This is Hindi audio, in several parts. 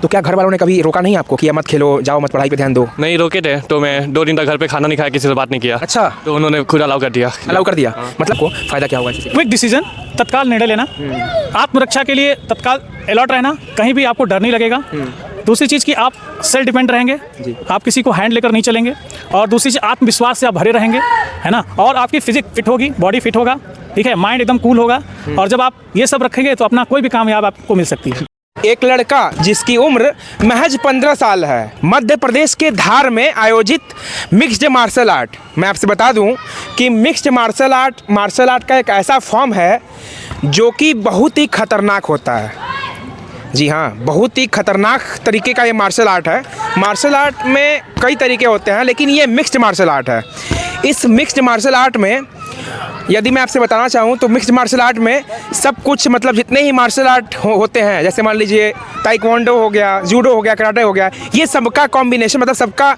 तो क्या घर वालों ने कभी रोका नहीं आपको कि ये मत खेलो, जाओ मत, पढ़ाई पे ध्यान दो? नहीं रोके थे, तो मैं 2 दिन तक घर पे खाना नहीं खाया, किसी से बात नहीं किया। अच्छा, तो उन्होंने खुद अलाउ कर दिया। अलाउ कर दिया। मतलब को फायदा क्या होगा इससे? क्विक डिसीजन, तत्काल निर्णय लेना, आत्मरक्षा के लिए तत्काल अलर्ट रहना, कहीं भी आपको डर नहीं लगेगा। दूसरी चीज़ कि आप सेल्फ डिपेंड रहेंगे, आप किसी को हैंड लेकर नहीं चलेंगे। और दूसरी चीज़, आत्मविश्वास से आप भरे रहेंगे, है ना। और आपकी फिजिक फिट होगी, बॉडी फिट होगा, ठीक है, माइंड एकदम कूल होगा। और जब आप ये सब रखेंगे तो अपना कोई भी कामयाब आपको मिल सकती है। एक लड़का जिसकी उम्र महज 15 साल है, मध्य प्रदेश के धार में आयोजित मिक्स्ड मार्शल आर्ट। मैं आपसे बता दूं कि मिक्स्ड मार्शल आर्ट का एक ऐसा फॉर्म है जो कि बहुत ही खतरनाक होता है। जी हाँ, बहुत ही खतरनाक तरीके का ये मार्शल आर्ट है। मार्शल आर्ट में कई तरीके होते हैं, लेकिन ये मिक्स्ड मार्शल आर्ट है। इस मिक्स्ड मार्शल आर्ट में यदि मैं आपसे बताना चाहूँ तो मिक्स्ड मार्शल आर्ट में सब कुछ, मतलब जितने ही मार्शल आर्ट होते हैं, जैसे मान लीजिए ताइक्वांडो हो गया, जूडो हो गया, कराटे हो गया, ये सबका कॉम्बिनेशन, मतलब सबका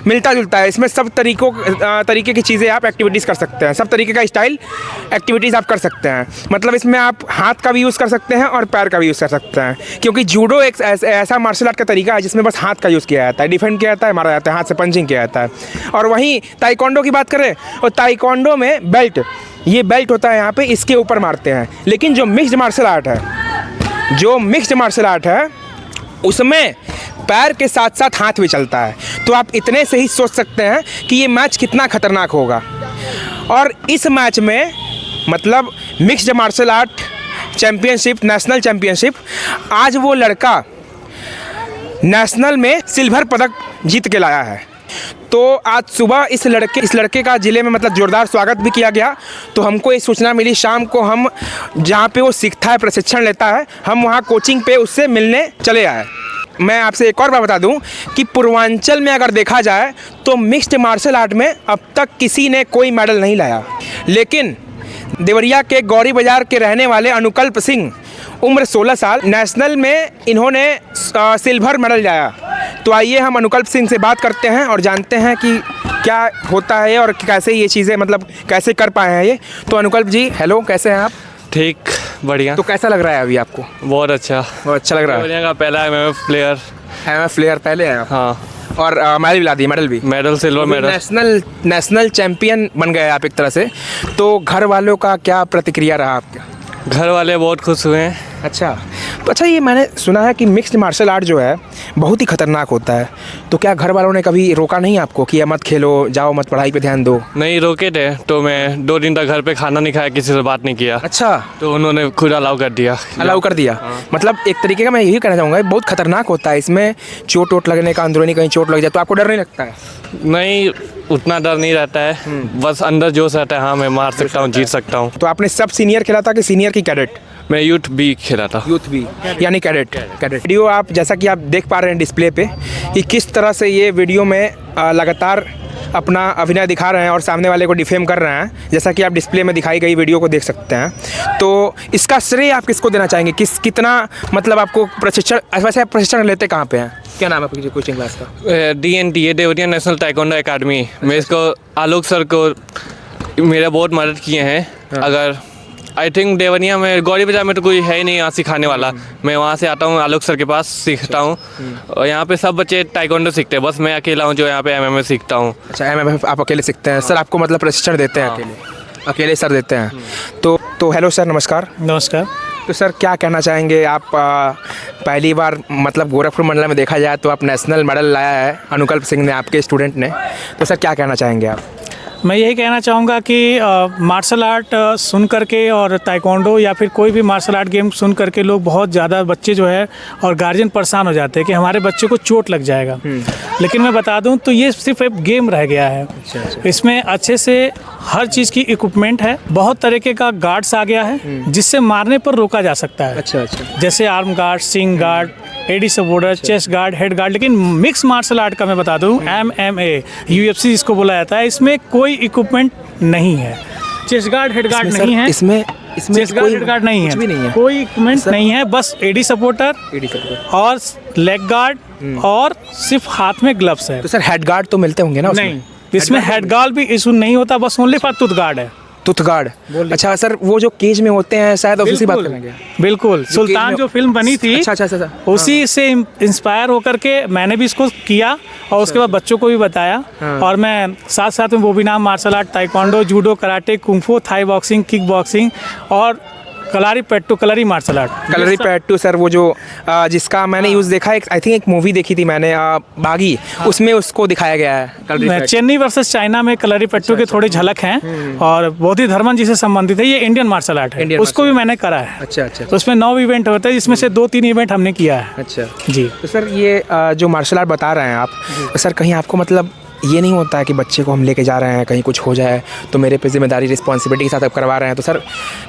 मिलता जुलता है। इसमें सब तरीके की चीज़ें आप एक्टिविटीज़ कर सकते हैं, सब तरीके का स्टाइल एक्टिविटीज़ आप कर सकते हैं। मतलब इसमें आप हाथ का भी यूज़ कर सकते हैं और पैर का भी यूज़ कर सकते हैं, क्योंकि जूडो एक ऐसा मार्शल आर्ट का तरीका है जिसमें बस हाथ का यूज़ किया जाता है, डिफेंड किया जाता है, मारा जाता है, हाथ से पंचिंग किया जाता है। और वहीं ताइक्वांडो की बात करें, और ताइक्वांडो में बेल्ट, ये बेल्ट होता है यहाँ पे, इसके ऊपर मारते हैं। लेकिन जो मिक्स्ड मार्शल आर्ट है उसमें पैर के साथ साथ हाथ भी चलता है। तो आप इतने से ही सोच सकते हैं कि ये मैच कितना खतरनाक होगा। और इस मैच में मतलब mixed martial art championship, national championship, आज वो लड़का नेशनल में सिल्वर पदक जीत के लाया है। तो आज सुबह इस लड़के का ज़िले में मतलब ज़ोरदार स्वागत भी किया गया। तो हमको ये सूचना मिली, शाम को हम जहाँ पे वो सीखता है, प्रशिक्षण लेता है, हम वहाँ कोचिंग पे उससे मिलने चले आए। मैं आपसे एक और बात बता दूं कि पूर्वांचल में अगर देखा जाए तो मिक्स्ड मार्शल आर्ट में अब तक किसी ने कोई मेडल नहीं लाया। लेकिन देवरिया के गौरी बाज़ार के रहने वाले अनुकल्प सिंह, उम्र 16 साल, नेशनल में इन्होंने सिल्वर मेडल लाया। तो आइए हम अनुकल्प सिंह से बात करते हैं और जानते हैं कि क्या होता है और कैसे ये चीज़ें, मतलब कैसे कर पाए हैं ये। तो अनुकल्प जी, हेलो, कैसे हैं आप? ठीक, बढ़िया। तो कैसा लग रहा है अभी आपको? बहुत अच्छा लग रहा है। देवरिया का पहला MMF प्लेयर पहले है। हाँ, और मेडल भी ला दी, medal silver medal, national champion बन गए आप एक तरह से। तो घर वालों का क्या प्रतिक्रिया रहा आपका? घर वाले बहुत खुश हुए हैं। अच्छा, ये मैंने सुना है कि मिक्स्ड मार्शल आर्ट जो है बहुत ही खतरनाक होता है। तो क्या घर वालों ने कभी रोका नहीं आपको कि ये मत खेलो, जाओ मत, पढ़ाई पे ध्यान दो? नहीं रोके थे, तो मैं 2 दिन तक घर पे खाना नहीं खाया, किसी से बात नहीं किया। अच्छा, तो उन्होंने खुद अलाउ कर दिया। मतलब एक तरीके का मैं यही कहना चाहूँगा, बहुत खतरनाक होता है, इसमें चोट वोट लगने का, अंदरूनी कहीं चोट लग जाए तो आपको डर नहीं लगता है? नहीं, उतना डर नहीं रहता है, बस अंदर जोश रहता है, हाँ मैं मार सकता हूँ, जीत सकता हूँ। तो आपने सब सीनियर खेला था कि सीनियर की कैडेट? मैं यूथ भी खेला था। यूथ भी यानी कैडेट। वीडियो आप जैसा कि आप देख पा रहे हैं डिस्प्ले पे कि किस तरह से ये वीडियो में लगातार अपना अभिनय दिखा रहे हैं और सामने वाले को डिफेम कर रहे हैं, जैसा कि आप डिस्प्ले में दिखाई गई वीडियो को देख सकते हैं। तो इसका श्रेय आप किसको देना चाहेंगे? कितना मतलब आपको प्रशिक्षण, वैसे आप प्रशिक्षण लेते कहाँ पे हैं? क्या नाम है आपकी कोचिंग क्लास का? DNTA, Deoria national taekwondo academy. मैं इसको आलोक सर को मेरा बहुत मदद किए हैं। अगर आई थिंक देवरिया में, गौरी बाजार में तो कोई है ही नहीं यहाँ सिखाने वाला। मैं वहाँ से आता हूँ, आलोक सर के पास सीखता हूँ। और यहाँ पे सब बच्चे ताइक्वांडो सीखते हैं, बस मैं अकेला हूँ जो यहाँ पे MMA सीखता हूँ। अच्छा, MMA आप अकेले सीखते हैं? सर आपको मतलब प्रशिक्षण देते हैं? अकेले सर देते हैं। तो हेलो सर, नमस्कार। नमस्कार। तो सर क्या कहना चाहेंगे आप? पहली बार मतलब गोरखपुर मंडल में देखा जाए तो आप नेशनल मेडल लाया है, अनुकल्प सिंह ने, आपके स्टूडेंट ने। तो सर क्या कहना चाहेंगे आप? मैं यही कहना चाहूँगा कि मार्शल आर्ट सुन करके और ताइक्वांडो या फिर कोई भी मार्शल आर्ट गेम सुन करके लोग बहुत ज़्यादा बच्चे जो है और गार्जियन परेशान हो जाते हैं कि हमारे बच्चे को चोट लग जाएगा। लेकिन मैं बता दूं तो ये सिर्फ एक गेम रह गया है। इसमें अच्छे से हर चीज़ की इक्विपमेंट है, बहुत तरीके का गार्ड्स आ गया है जिससे मारने पर रोका जा सकता है। जैसे आर्म गार्ड, सिंग गार्ड, एडी supporter, chest guard, head guard. लेकिन मिक्स मार्शल आर्ट का मैं बता दूं, MMA, UFC जिसको बोला जाता है, इसमें कोई इक्विपमेंट नहीं है। चेस्ट गार्ड, हेड गार्ड नहीं है इसमें चेस्ट गार्ड, हेड गार्ड नहीं है, कोई इक्विपमेंट नहीं है, बस एडी सपोर्टर और लेग गार्ड और सिर्फ हाथ में ग्लव्स है। तो सर हेड गार्ड तो मिलते होंगे ना उसमें? नहीं, इसमें हेड गार्ड भी इशू नहीं होता, बस ओनली फॉर टूथ गार्ड है। टूथ गार्ड, अच्छा सर, वो जो केज में होते हैं शायद उसी बात करेंगे। बिल्कुल, सुल्तान जो फिल्म बनी थी, अच्छा, उसी से इंस्पायर होकर के मैंने भी इसको किया और उसके बाद बच्चों को भी बताया। और मैं साथ साथ में वो भी नाम martial art, taekwondo, judo, karate, kung fu, Thai boxing, kick boxing और kalaripayattu, kalari martial art. Kalaripayattu sir, वो जो जिसका मैंने यूज़ देखा, एक आई थिंक एक मूवी देखी थी मैंने, बागी, उसमें उसको दिखाया गया है। चेन्नई वर्सेस चाइना में कलरीपयट्टू के थोड़े झलक हैं और बोधि धर्मन जी से संबंधित है। ये इंडियन मार्शल आर्ट है, उसको भी मैंने करा है। अच्छा, तो उसमें 9 इवेंट होते हैं, जिसमें से 2-3 इवेंट हमने किया है। अच्छा जी। तो सर ये जो मार्शल आर्ट बता रहे हैं आप, तो सर कहीं आपको मतलब ये नहीं होता है कि बच्चे को हम लेके जा रहे हैं, कहीं कुछ हो जाए तो मेरे पे जिम्मेदारी, रिस्पॉन्सिबिलिटी के साथ आप करवा रहे हैं, तो सर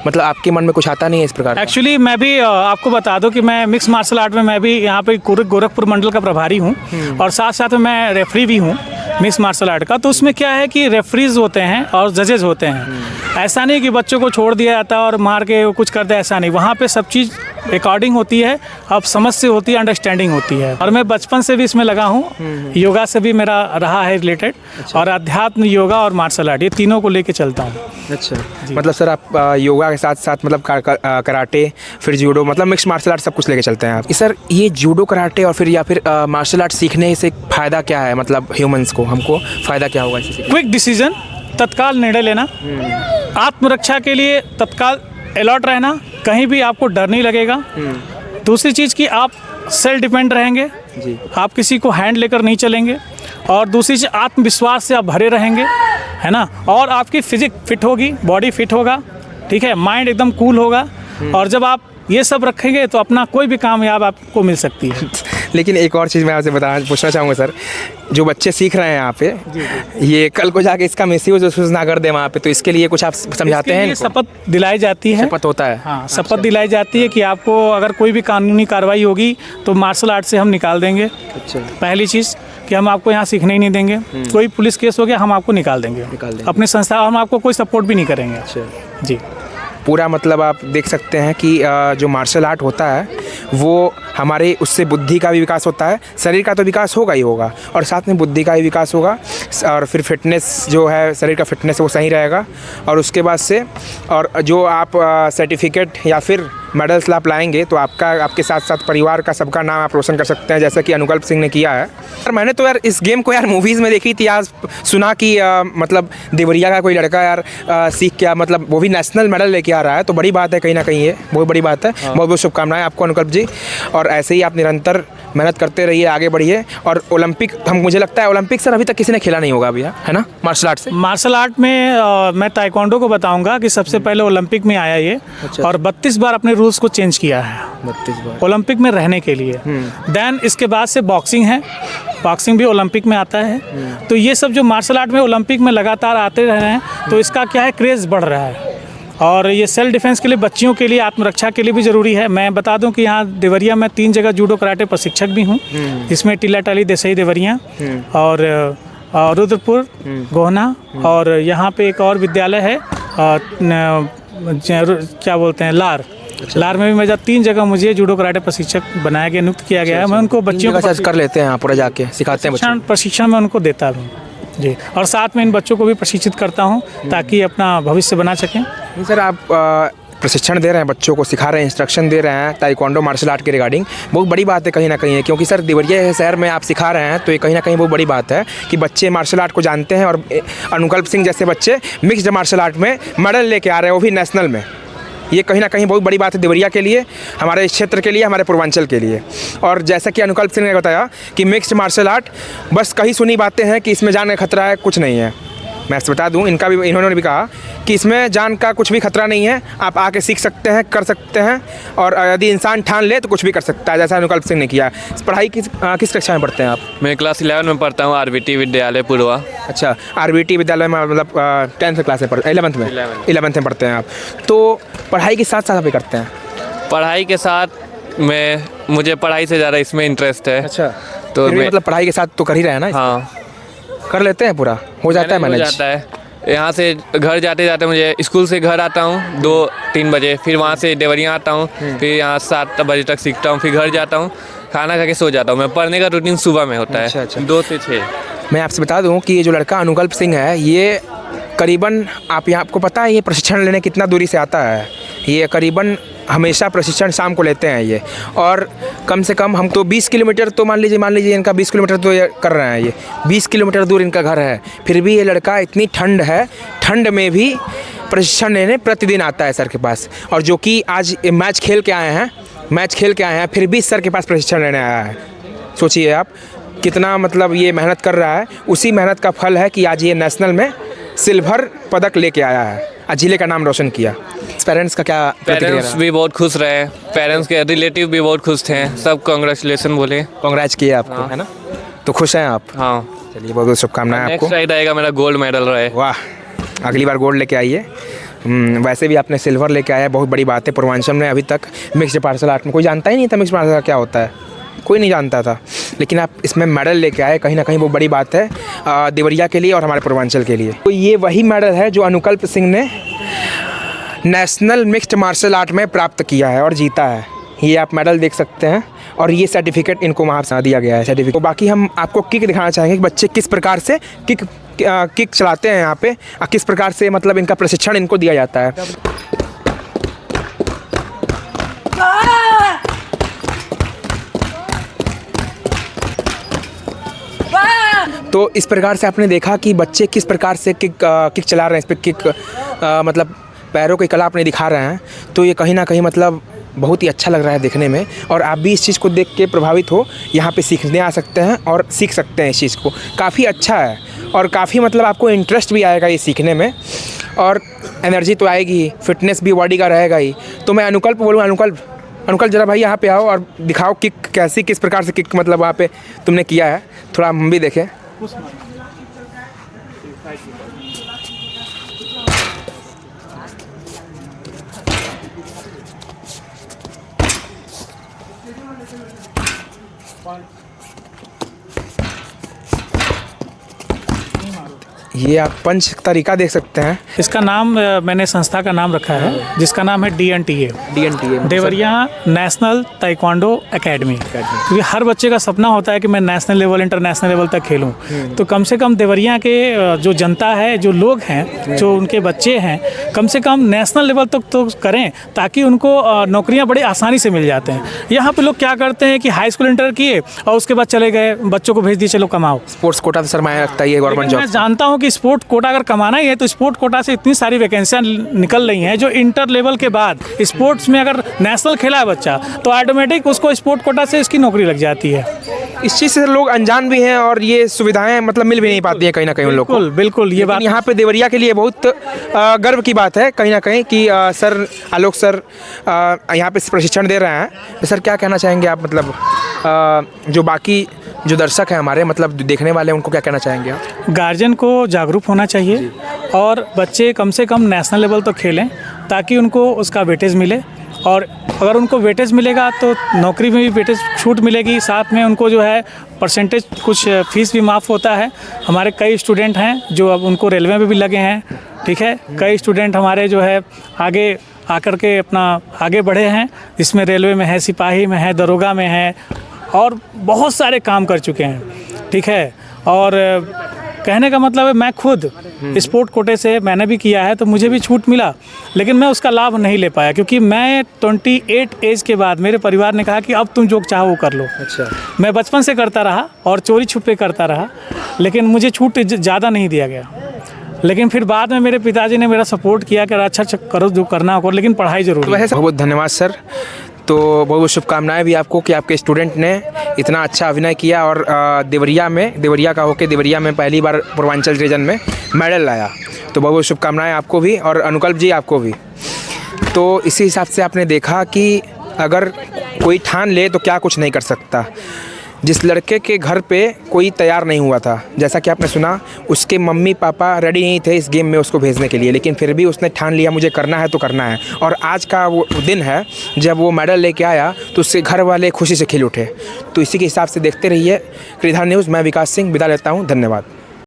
मतलब आपके मन में कुछ आता नहीं है इस प्रकार? एक्चुअली मैं भी आपको बता दूं कि मैं मिक्स मार्शल आर्ट में मैं भी यहाँ पे गोरखपुर मंडल का प्रभारी हूँ और साथ साथ में मैं रेफरी भी हूँ मिक्स मार्शल आर्ट का। तो उसमें क्या है कि रेफरीज होते हैं और जजेस होते हैं। ऐसा नहीं कि बच्चों को छोड़ दिया जाता है और मार के कुछ करते, ऐसा नहीं। वहाँ पे सब चीज़ अकॉर्डिंग होती है, अब समझ से होती है, अंडरस्टैंडिंग होती है। और मैं बचपन से भी इसमें लगा हूँ, योगा से भी मेरा रहा है रिलेटेड। अच्छा। और अध्यात्म, योगा और मार्शल आर्ट, ये तीनों को लेके चलता हूँ। अच्छा, मतलब सर आप योगा के साथ साथ मतलब कराटे, फिर जूडो, मतलब मिक्स मार्शल आर्ट सब कुछ लेके चलते हैं आप। सर ये जूडो, कराटे और फिर मार्शल आर्ट सीखने से फ़ायदा क्या है, मतलब ह्यूमंस को, हमको फ़ायदा क्या होगा इससे? क्विक डिसीजन, तत्काल निर्णय लेना, आत्मरक्षा के लिए तत्काल अलर्ट रहना, कहीं भी आपको डर नहीं लगेगा। दूसरी चीज़ कि आप सेल्फ डिपेंड रहेंगे जी, आप किसी को हैंड लेकर नहीं चलेंगे। और दूसरी चीज़, आत्मविश्वास से आप भरे रहेंगे, है ना। और आपकी फिजिक फिट होगी, बॉडी फिट होगा, ठीक है, माइंड एकदम कूल होगा। और जब आप ये सब रखेंगे तो अपना कोई भी कामयाब आपको मिल सकती है। लेकिन एक और चीज़ मैं आपसे पूछना चाहूँगा सर, जो बच्चे सीख रहे हैं यहाँ पे, ये कल को जाके इसका मिसयूज ना कर दे वहाँ पे, तो इसके लिए कुछ आप समझाते हैं? शपथ दिलाई जाती है। शपथ होता है? हाँ, शपथ दिलाई जाती है कि आपको अगर कोई भी कानूनी कार्रवाई होगी तो मार्शल आर्ट से हम निकाल देंगे। अच्छा। पहली चीज़ कि हम आपको यहाँ सीखने ही नहीं देंगे। कोई पुलिस केस हो गया, हम आपको निकाल देंगे अपनी संस्था, हम आपको कोई सपोर्ट भी नहीं करेंगे। अच्छा जी। पूरा मतलब आप देख सकते हैं कि जो मार्शल आर्ट होता है वो हमारे, उससे बुद्धि का भी विकास होता है, शरीर का तो विकास होगा ही होगा, और साथ में बुद्धि का भी विकास होगा, और फिर फिटनेस जो है, शरीर का फिटनेस वो सही रहेगा। और उसके बाद से और जो आप सर्टिफिकेट या फिर मेडल्स आप लाएंगे तो आपके साथ साथ परिवार का सबका नाम आप रोशन कर सकते हैं, जैसा कि अनुकल्प सिंह ने किया है। और मैंने तो यार इस गेम को यार मूवीज़ में देखी थी, आज सुना कि मतलब देवरिया का कोई लड़का यार सीख के मतलब वो भी नेशनल मेडल लेके आ रहा है, तो बड़ी बात है कहीं ना कहीं, ये बहुत बड़ी बात है। बहुत बहुत शुभकामनाएं आपको अनुकल्प जी, और ऐसे ही आप निरंतर मेहनत करते रहिए, आगे बढ़िए। और ओलंपिक, मुझे लगता है ओलंपिक सर अभी तक किसी ने खेला नहीं होगा अभी, है ना, मार्शल आर्ट से? मार्शल आर्ट में मैं ताइक्वांडो को बताऊंगा कि सबसे पहले ओलंपिक में आया ये। अच्छा। और 32 बार अपने रूल्स को चेंज किया है 32 बार ओलंपिक में रहने के लिए। देन इसके बाद से बॉक्सिंग है, बॉक्सिंग भी ओलंपिक में आता है। तो ये सब जो मार्शल आर्ट में ओलंपिक में लगातार आते रहे हैं, तो इसका क्या है, क्रेज़ बढ़ रहा है। और ये सेल्फ डिफेंस के लिए, बच्चियों के लिए, आत्मरक्षा के लिए भी ज़रूरी है। मैं बता दूं कि यहाँ देवरिया में 3 जगह जूडो कराटे प्रशिक्षक भी हूँ, जिसमें टिल्ला टाली देसाई देवरिया और रुद्रपुर गोहना, और यहाँ पे एक और विद्यालय है क्या बोलते हैं, लार। लार में भी मैं 3 जगह मुझे जूडो कराटे प्रशिक्षक बनाया गया, नियुक्त किया गया है। मैं उनको बच्चियों को कर लेते हैं, पूरा जाके सिखाते हैं, प्रशिक्षण मैं उनको देता हूँ जी। और साथ में इन बच्चों को भी प्रशिक्षित करता हूँ ताकि अपना भविष्य बना सकें। सर आप प्रशिक्षण दे रहे हैं, बच्चों को सिखा रहे हैं, इंस्ट्रक्शन दे रहे हैं ताइक्वांडो मार्शल आर्ट के रिगार्डिंग, बहुत बड़ी बात है कहीं ना कहीं है, क्योंकि सर देवरिया शहर में आप सिखा रहे हैं, तो ये कहीं ना कहीं बहुत बड़ी बात है कि बच्चे मार्शल आर्ट को जानते हैं। और अनुकल्प सिंह जैसे बच्चे मिक्स्ड मार्शल आर्ट में मेडल लेके आ रहे हैं, वो भी नेशनल में, ये कहीं ना कहीं बहुत बड़ी बात है देवरिया के लिए, हमारे क्षेत्र के लिए, हमारे पूर्वांचल के लिए। और जैसा कि अनुकल्प सिंह ने बताया कि मिक्स्ड मार्शल आर्ट बस कहीं सुनी बातें हैं कि इसमें जान का खतरा है, कुछ नहीं है। मैं आपसे बता दूं, इन्होंने भी कहा कि इसमें जान का कुछ भी खतरा नहीं है, आप आके सीख सकते हैं, कर सकते हैं, और यदि इंसान ठान ले तो कुछ भी कर सकता है, जैसा अनुकल्प सिंह ने किया। पढ़ाई किस कक्षा में पढ़ते हैं आप? मैं क्लास 11 में पढ़ता हूँ, RBT विद्यालय पुरवा। अच्छा, RBT विद्यालय में मतलब 10th क्लास में पढ़ते, 11th में पढ़ते हैं आप, तो पढ़ाई के साथ साथ आप करते हैं? पढ़ाई के साथ मुझे पढ़ाई से ज़्यादा इसमें इंटरेस्ट है। अच्छा, तो मतलब पढ़ाई के साथ तो कर ही रहे हैं ना? हाँ, कर लेते हैं, पूरा हो जाता है, मैनेज हो जाता है। यहाँ से घर जाते जाते मुझे स्कूल से घर आता हूँ 2-3 बजे, फिर वहाँ से देवरिया आता हूँ, फिर यहाँ 7 बजे तक सीखता हूँ, फिर घर जाता हूँ, खाना खा के सो जाता हूँ। मैं पढ़ने का रूटीन सुबह में होता है। अच्छा। 2 से 6। मैं आपसे बता दूं कि ये जो लड़का अनुकल्प सिंह है, ये करीबन आपको पता है ये प्रशिक्षण लेने कितना दूरी से आता है। ये करीबन हमेशा प्रशिक्षण शाम को लेते हैं ये, और कम से कम हम तो 20 किलोमीटर तो मान लीजिए इनका 20 किलोमीटर तो ये कर रहे हैं, ये 20 किलोमीटर दूर इनका घर है। फिर भी ये लड़का इतनी ठंड है, ठंड में भी प्रशिक्षण लेने प्रतिदिन आता है सर के पास। और जो कि आज मैच खेल के आए हैं फिर भी सर के पास प्रशिक्षण लेने आया है। सोचिए आप कितना मतलब ये मेहनत कर रहा है। उसी मेहनत का फल है कि आज ये नेशनल में सिल्वर पदक लेके आया है, आज जिले का नाम रोशन किया। पेरेंट्स का क्या प्रतिक्रिया पेरेंट्स रहा? भी बहुत खुश रहे, पेरेंट्स के रिलेटिव भी बहुत खुश थे, सब कांग्रेचुलेसन बोले। कांग्रेच किए आपको, है ना? तो खुश हैं आप? हाँ, चलिए बहुत बहुत शुभकामनाएं आपको। नेक्स्ट राइड आएगा मेरा गोल्ड मेडल रहे। वाह, अगली बार गोल्ड लेके आइए। वैसे भी आपने सिल्वर लेके आया, बहुत बड़ी बात है। पूर्वांचल में अभी तक मिक्स्ड मार्शल आर्ट में कोई जानता ही नहीं था मिक्स्ड मार्शल आर्ट क्या होता है, कोई नहीं जानता था, लेकिन आप इसमें मेडल लेके आए, कहीं ना कहीं वो बड़ी बात है देवरिया के लिए और हमारे पूर्वांचल के लिए। तो ये वही मेडल है जो अनुकल्प सिंह ने नेशनल मिक्स्ड मार्शल आर्ट में प्राप्त किया है और जीता है। ये आप मेडल देख सकते हैं, और ये सर्टिफिकेट इनको वहाँ से दिया गया है सर्टिफिकेट। तो बाकी हम आपको किक दिखाना चाहेंगे कि बच्चे किस प्रकार से किक चलाते हैं यहाँ पे, और किस प्रकार से मतलब इनका प्रशिक्षण इनको दिया जाता है। तो इस प्रकार से आपने देखा कि बच्चे किस प्रकार से किक चला रहे हैं, इस पर किक मतलब पैरों की कला अपने दिखा रहे हैं। तो ये कहीं ना कहीं मतलब बहुत ही अच्छा लग रहा है देखने में, और आप भी इस चीज़ को देख के प्रभावित हो, यहाँ पे सीखने आ सकते हैं और सीख सकते हैं इस चीज़ को। काफ़ी अच्छा है और काफ़ी मतलब आपको इंटरेस्ट भी आएगा ये सीखने में, और एनर्जी तो आएगी ही, फिटनेस भी बॉडी का रहेगा ही। तो मैं अनुकल्प बोलूँ, अनुकल्प जरा भाई यहाँ पे आओ और दिखाओ किक कैसी, किस प्रकार से किक मतलब वहाँ पे तुमने किया है, थोड़ा हम भी देखें। ये आप पंच तरीका देख सकते हैं। इसका नाम मैंने संस्था का नाम रखा है, जिसका नाम है DNTA, Deoria national taekwondo academy. क्योंकि हर बच्चे का सपना होता है कि मैं नेशनल लेवल, इंटरनेशनल लेवल तक खेलूं। तो कम से कम देवरिया के जो जनता है, जो लोग हैं, जो उनके बच्चे हैं, कम से कम नेशनल लेवल तक तो करें, ताकि उनको नौकरियां बड़ी आसानी से मिल जाते हैं। यहाँ पे लोग क्या करते हैं कि हाई स्कूल इंटर किए और उसके बाद चले गए, बच्चों को भेज दिए चलो कमाओ। स्पोर्ट्स कोटा तो सरमाया रखता है ये गवर्नमेंट जॉब। मैं जानता हूँ कि स्पोर्ट कोटा अगर कमाना ही है तो स्पोर्ट कोटा से इतनी सारी वैकेंसियाँ निकल रही हैं, जो इंटर लेवल के बाद स्पोर्ट्स में अगर नेशनल खेला है बच्चा तो ऑटोमेटिक उसको स्पोर्ट कोटा से इसकी नौकरी लग जाती है। इस चीज़ से लोग अनजान भी हैं और ये सुविधाएं मतलब मिल भी नहीं पाती हैं कहीं ना कहीं उन लोग को। बिल्कुल ये बात यहाँ पे देवरिया के लिए बहुत गर्व की बात है कहीं ना कहीं कि सर आलोक सर यहाँ पे प्रशिक्षण दे रहे हैं। तो सर क्या कहना चाहेंगे आप, मतलब जो बाकी जो दर्शक हैं हमारे, मतलब देखने वाले, उनको क्या कहना चाहेंगे आप? गार्जियन को जागरूक होना चाहिए और बच्चे कम से कम नेशनल लेवल तो खेलें, ताकि उनको उसका वेटेज मिले, और अगर उनको वेटेज मिलेगा तो नौकरी में भी वेटेज छूट मिलेगी। साथ में उनको जो है परसेंटेज कुछ फीस भी माफ़ होता है। हमारे कई स्टूडेंट हैं जो अब उनको रेलवे में भी लगे हैं, ठीक है। कई स्टूडेंट हमारे जो है आगे आकर के अपना आगे बढ़े हैं, जिसमें रेलवे में है, सिपाही में है, दरोगा में है, और बहुत सारे काम कर चुके हैं, ठीक है। और कहने का मतलब है मैं खुद स्पोर्ट कोटे से मैंने भी किया है, तो मुझे भी छूट मिला, लेकिन मैं उसका लाभ नहीं ले पाया, क्योंकि मैं 28 एज के बाद मेरे परिवार ने कहा कि अब तुम जो चाहो वो कर लो। अच्छा। मैं बचपन से करता रहा और चोरी छुपे करता रहा, लेकिन मुझे छूट ज़्यादा नहीं दिया गया। लेकिन फिर बाद में मेरे पिताजी ने मेरा सपोर्ट किया कि अच्छा करो जो करना हो, लेकिन पढ़ाई जरूर। बहुत बहुत धन्यवाद सर। तो बहुत बहुत शुभकामनाएं भी आपको कि आपके स्टूडेंट ने इतना अच्छा अभिनय किया और देवरिया का होकर देवरिया में पहली बार पूर्वांचल रीजन में मेडल लाया। तो बहुत बहुत शुभकामनाएं आपको भी और अनुकल्प जी आपको भी। तो इसी हिसाब से आपने देखा कि अगर कोई ठान ले तो क्या कुछ नहीं कर सकता। जिस लड़के के घर पे कोई तैयार नहीं हुआ था, जैसा कि आपने सुना, उसके मम्मी पापा रेडी नहीं थे इस गेम में उसको भेजने के लिए, लेकिन फिर भी उसने ठान लिया मुझे करना है तो करना है। और आज का वो दिन है जब वो मेडल लेके आया तो उसके घर वाले खुशी से खिल उठे। तो इसी के हिसाब से देखते रहिए क्रीधार न्यूज़। मैं विकास सिंह विदा लेता हूँ, धन्यवाद।